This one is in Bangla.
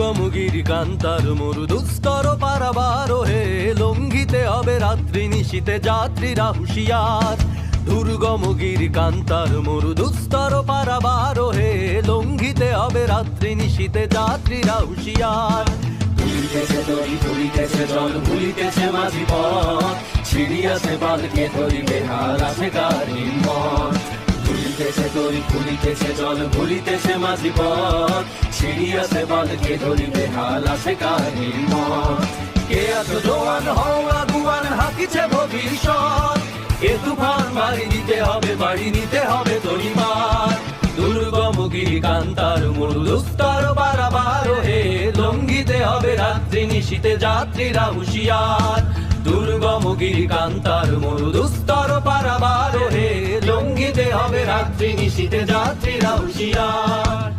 দুর্গমগিরি কান্তার মরু দুস্তর পারাবার হে, লঙ্ঘিতে হবে রাত্রি নিশীতে যাত্রীরা হুঁশিয়ার। দুর্গমগিরি কান্তার মরু দুস্তর পারাবার হে, লঙ্ঘিতে হবে রাত্রি নিশীতে যাত্রীরা হুঁশিয়ার। ভুলিতেছে তরি ভুলিতেছে জল ভুলিতেছে মাঝি পথ, ছিড়িয়াছে বালকে ধরিবে হাল আছে কার হিম্মত। ভুলিতেছে তরি ভুলিতেছে জল ভুলিতেছে মাঝি পথ, ছিড়িয়াছে বালকে ধরিবে হাল আছে কার হিম্মত। কে আছো জোয়ান হও আগুয়ান হাকিছে ভবিষ্যৎ, এ তুফান বাড়ি দিতে হবে বাড়ি নিতে হবে তরিমার। দুর্গমগিরি কান্তার মরু দুস্তর পারাবার হে, লঙ্ঘিতে হবে রাত্রি নিশীতে যাত্রীরা হুঁশিয়ার। দুর্গমগিরি কান্তার মরু দুস্তর পারাবার হে, লঙ্ঘিতে হবে রাত্রি নিশীতে যাত্রীরা হুঁশিয়ার।